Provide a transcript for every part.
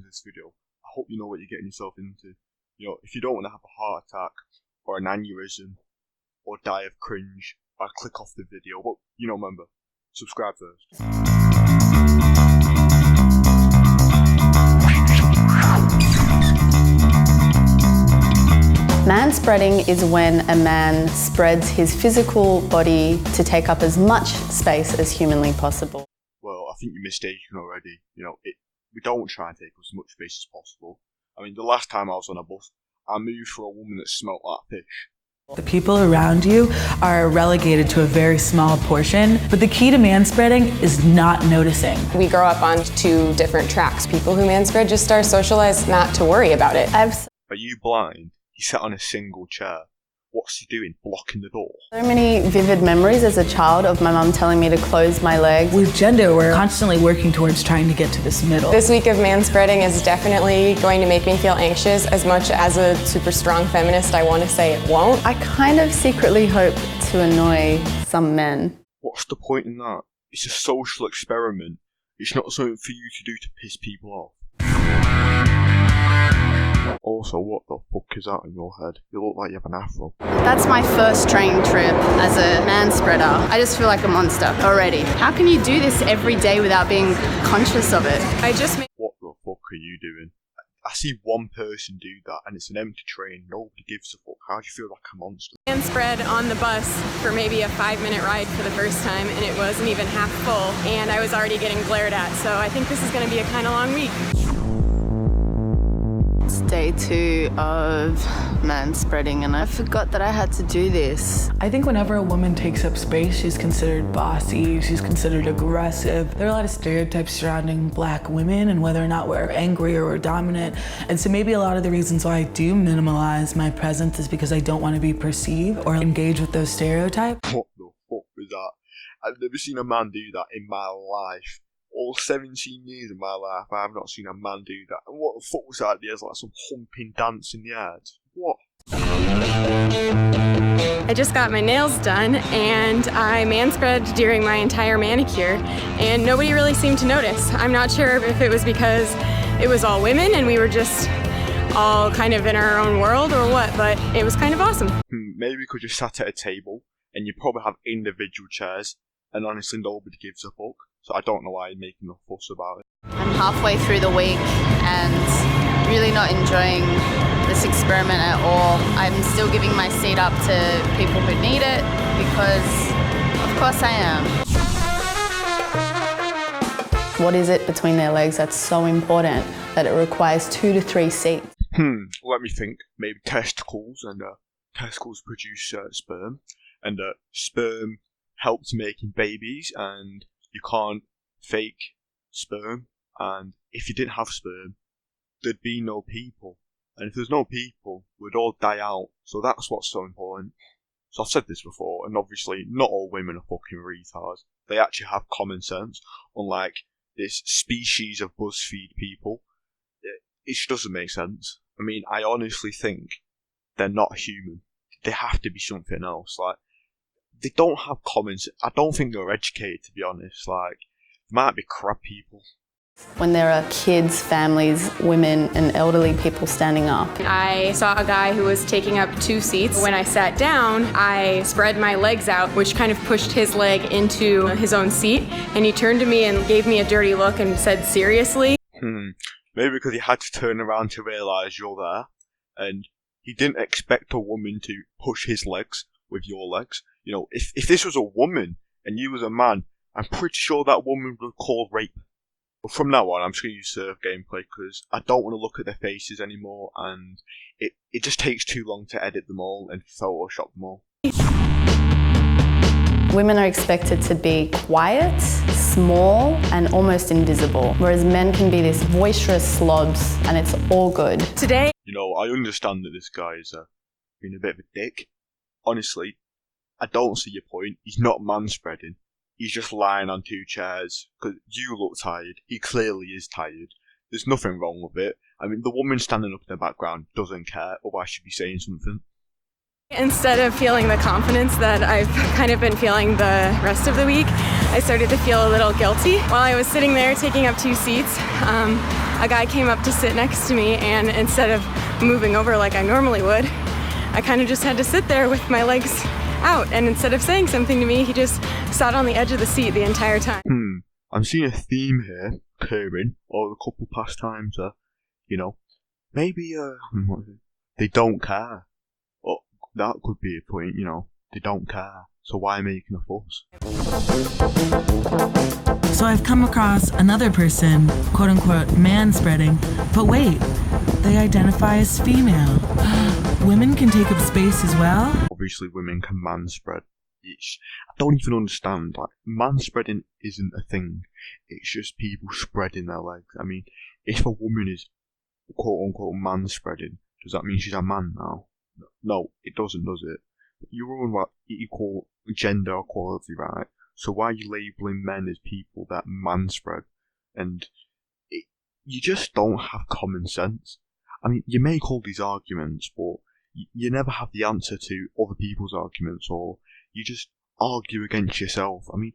this video, I hope you know what you're getting yourself into. You know, if you don't want to have a heart attack or an aneurysm or die of cringe, click off the video. But remember, subscribe first. Manspreading is when a man spreads his physical body to take up as much space as humanly possible. Well, I think you're mistaken already. We don't try and take up as much space as possible. I mean, the last time I was on a bus, I moved for a woman that smelt like fish. The people around you are relegated to a very small portion, but the key to manspreading is not noticing. We grow up on two different tracks. People who manspread just are socialized not to worry about it. Are you blind? He sat on a single chair. What's he doing? Blocking the door? So many vivid memories as a child of my mum telling me to close my legs. With gender, we're constantly working towards trying to get to this middle. This week of manspreading is definitely going to make me feel anxious. As much as a super strong feminist, I want to say it won't. I kind of secretly hope to annoy some men. What's the point in that? It's a social experiment. It's not something for you to do to piss people off. Also, what the fuck is that in your head? You look like you have an afro. That's my first train trip as a manspreader. I just feel like a monster already. How can you do this every day without being conscious of it? What the fuck are you doing? I see one person do that and it's an empty train. Nobody gives a fuck. How do you feel like a monster? Manspread on the bus for maybe a 5-minute ride for the first time, and it wasn't even half full, and I was already getting glared at, so I think this is going to be a kind of long week. It's day 2 of manspreading and I forgot that I had to do this. I think whenever a woman takes up space, she's considered bossy, she's considered aggressive. There are a lot of stereotypes surrounding black women and whether or not we're angry or we're dominant. And so maybe a lot of the reasons why I do minimalize my presence is because I don't want to be perceived or engage with those stereotypes. What the fuck was that? I've never seen a man do that in my life. All 17 years of my life, I have not seen a man do that. And what the fuck was that? There's like some humping dance in the yard. What? I just got my nails done and I manspread during my entire manicure and nobody really seemed to notice. I'm not sure if it was because it was all women and we were just all kind of in our own world or what, but it was kind of awesome. Maybe because you sat at a table and you probably have individual chairs and honestly nobody gives a fuck. So I don't know why you're making a fuss about it. I'm halfway through the week and really not enjoying this experiment at all. I'm still giving my seat up to people who need it because of course I am. What is it between their legs that's so important that it requires 2 to 3 seats? Let me think. Maybe testicles, and testicles produce sperm, and sperm helps making babies, and you can't fake sperm, and if you didn't have sperm, there'd be no people. And if there's no people, we'd all die out. So that's what's so important. So I've said this before, and obviously not all women are fucking retards. They actually have common sense, unlike this species of Buzzfeed people. It just doesn't make sense. I mean, I honestly think they're not human. They have to be something else. Like, they don't have common sense. I don't think they're educated, to be honest. Like, they might be crap people. When there are kids, families, women and elderly people standing up. I saw a guy who was taking up 2 seats. When I sat down, I spread my legs out, which kind of pushed his leg into his own seat. And he turned to me and gave me a dirty look and said, "Seriously?" Maybe because he had to turn around to realise you're there. And he didn't expect a woman to push his legs with your legs. You know, if this was a woman and you was a man, I'm pretty sure that woman would call rape. But from now on, I'm just going to use surf gameplay because I don't want to look at their faces anymore, and it just takes too long to edit them all and Photoshop them all. Women are expected to be quiet, small and almost invisible, whereas men can be this boisterous slobs and it's all good. Today, you know, I understand that this guy is being a bit of a dick. Honestly, I don't see your point. He's not manspreading. He's just lying on 2 chairs because you look tired. He clearly is tired. There's nothing wrong with it. I mean, the woman standing up in the background doesn't care, otherwise she'd be saying something. instead of feeling the confidence that I've kind of been feeling the rest of the week, I started to feel a little guilty. While I was sitting there taking up 2 seats, a guy came up to sit next to me, and instead of moving over like I normally would, I kind of just had to sit there with my legs out, and instead of saying something to me, he just sat on the edge of the seat the entire time. I'm seeing a theme here occurring over the couple past times. Maybe they don't care. Well, that could be a point. They don't care. So why making a fuss? So I've come across another person, quote unquote, man-spreading, but wait, they identify as female. Women can take up space as well? Obviously women can man-spread. I don't even understand, man-spreading isn't a thing. It's just people spreading their legs. I mean, if a woman is quote unquote man-spreading, does that mean she's a man now? No, it doesn't, does it? You're on about equal gender equality, right? So why are you labelling men as people that man-spread? And you just don't have common sense. I mean, you make all these arguments, but you never have the answer to other people's arguments, or you just argue against yourself. I mean,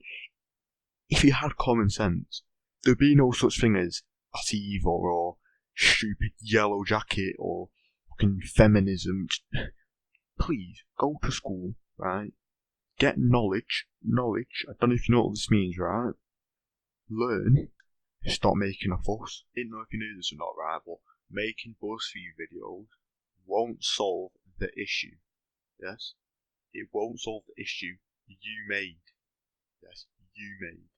if you had common sense, there'd be no such thing as Antifa or stupid yellow jacket or fucking feminism. Please, go to school, right? Get knowledge. I don't know if you know what this means, right? Learn. Stop making a fuss. Didn't know if you knew this or not, right? But making Buzzfeed videos won't solve the issue. Yes? It won't solve the issue you made. Yes, you made.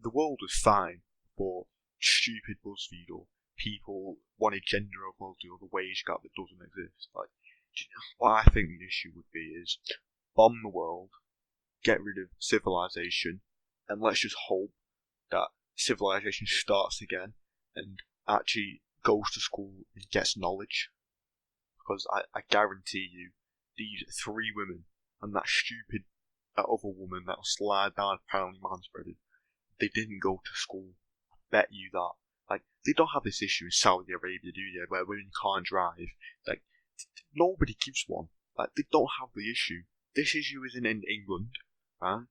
The world was fine for stupid Buzzfeed or people wanted gender equality or the wage gap that doesn't exist. What I think the issue would be is bomb the world, get rid of civilization, and let's just hope that civilization starts again and actually goes to school and gets knowledge. Because I guarantee you, these 3 women and that stupid other woman that will slide down apparently man-spreading, they didn't go to school. I bet you that. They don't have this issue in Saudi Arabia, do they, where women can't drive. Nobody gives one. They don't have the issue. This issue isn't in England, right?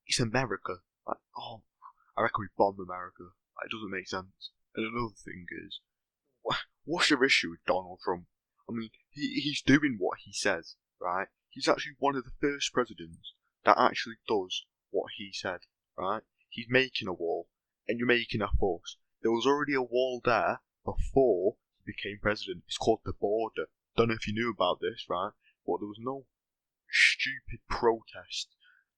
It's America. I reckon we bombed America. It doesn't make sense. And another thing is, what's your issue with Donald Trump? I mean, he's doing what he says, right? He's actually one of the first presidents that actually does what he said, right? He's making a wall, and you're making a fuss. There was already a wall there before he became president. It's called the border. Don't know if you knew about this, right? But there was no stupid protest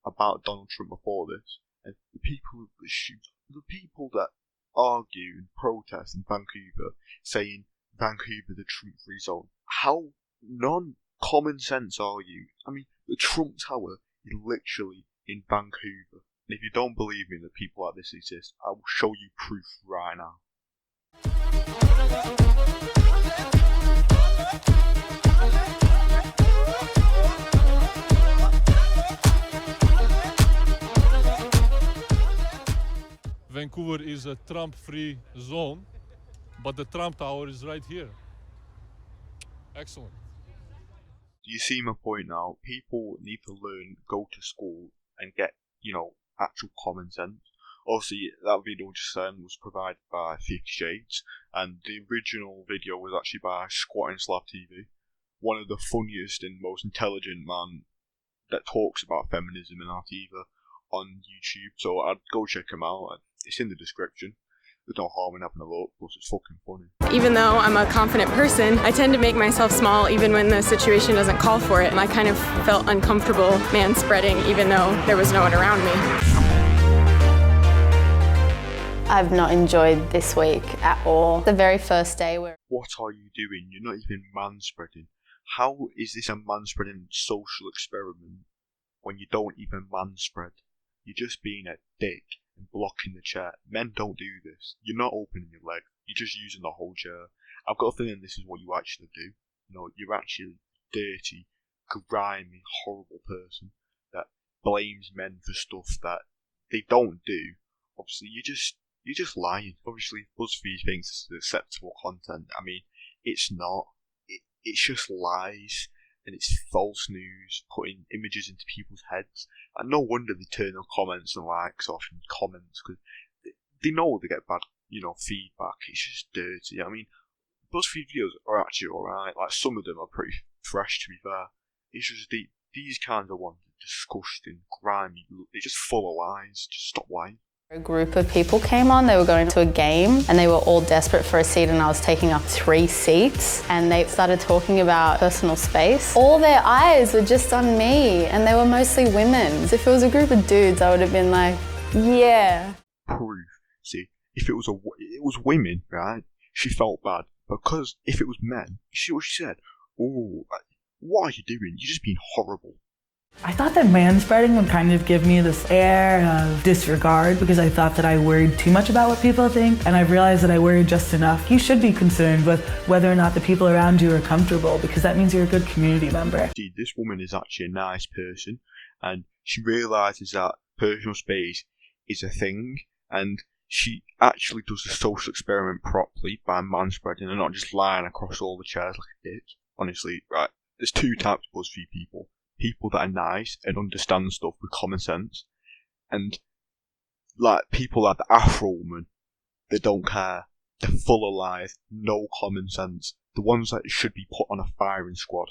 about Donald Trump before this. And the people that argue and protest in Vancouver, saying Vancouver the Trump-free zone, how non-common sense are you? I mean, the Trump Tower is literally in Vancouver. And if you don't believe me that people like this exist, I will show you proof right now. Vancouver is a Trump-free zone, but the Trump Tower is right here. Excellent. Do you see my point now? People need to learn, go to school, and get, actual common sense. Obviously, that video just then was provided by 50 Shades, and the original video was actually by Squatting Slab TV, one of the funniest and most intelligent man that talks about feminism and Antifa on YouTube. So I'd go check him out. It's in the description. There's no harm in having a look, plus it's fucking funny. Even though I'm a confident person, I tend to make myself small even when the situation doesn't call for it. I kind of felt uncomfortable man-spreading even though there was no one around me. I've not enjoyed this week at all. The very first day where... What are you doing? You're not even man-spreading. How is this a man-spreading social experiment when you don't even man-spread? You're just being a dick and blocking the chair. Men don't do this. You're not opening your leg. You're just using the whole chair. I've got a feeling this is what you actually do. You're actually a dirty, grimy, horrible person that blames men for stuff that they don't do. Obviously, you're just lying. Obviously, BuzzFeed thinks it's acceptable content. I mean, it's not. It's just lies. And it's false news, putting images into people's heads. And no wonder they turn on comments and likes off and comments, because they know they get bad, feedback. It's just dirty. I mean, Buzzfeed videos are actually alright. Like, some of them are pretty fresh, to be fair. It's just these kinds of ones are disgusting, grimy. They're just full of lies. Just stop lying. A group of people came on, they were going to a game and they were all desperate for a seat, and I was taking up 3 seats, and they started talking about personal space. All their eyes were just on me, and they were mostly women. If it was a group of dudes, I would have been like, yeah. Proof. See, if it was women, right, she felt bad. Because if it was men, you see what she said? Oh, what are you doing? You're just being horrible. I thought that manspreading would kind of give me this air of disregard because I thought that I worried too much about what people think, and I've realized that I worry just enough. You should be concerned with whether or not the people around you are comfortable, because that means you're a good community member. See, this woman is actually a nice person, and she realises that personal space is a thing, and she actually does the social experiment properly by manspreading and not just lying across all the chairs like a dick. Honestly, right, there's 2 types of BuzzFeed people. People that are nice and understand stuff with common sense, and like people like the Afro woman, they don't care. They're full of lies, no common sense. The ones that should be put on a firing squad.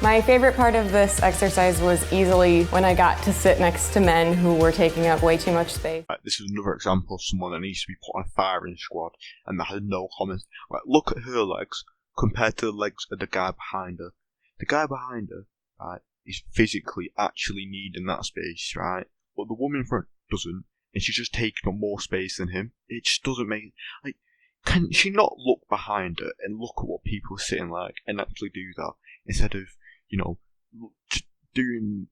My favorite part of this exercise was easily when I got to sit next to men who were taking up way too much space. Right, this is another example of someone that needs to be put on a firing squad and that has no common sense. Right, look at her legs compared to the legs of the guy behind her. The guy behind her, right, is physically actually needing that space, right? But the woman in front doesn't, and she's just taking up more space than him. It just doesn't make, like, can she not look behind her and look at what people are sitting like and actually do that instead of, just doing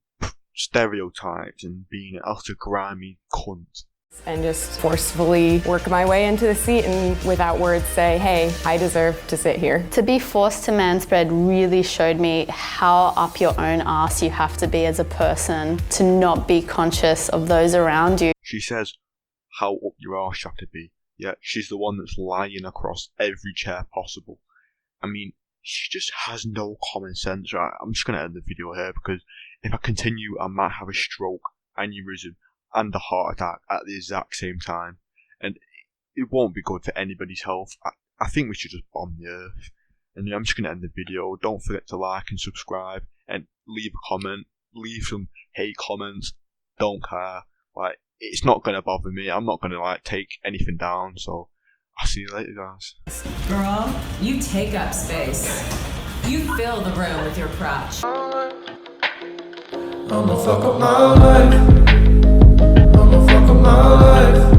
stereotypes and being an utter grimy cunt? And just forcefully work my way into the seat and without words say, hey, I deserve to sit here. To be forced to manspread really showed me how up your own ass you have to be as a person to not be conscious of those around you. She says how up your arse you have to be, yet she's the one that's lying across every chair possible. I mean, she just has no common sense, right? I'm just going to end the video here because if I continue, I might have a stroke, aneurysm, and a heart attack at the exact same time, and it won't be good for anybody's health. I think we should just bomb the earth. And I'm just going to end the video. Don't forget to like and subscribe and leave a comment, leave some hate comments. Don't care, like, it's not going to bother me. I'm not going to take anything down, so I'll see you later, guys. Girl, you take up space. You fill the room with your crotch. I'ma fuck up my life. I'ma fuck up my life.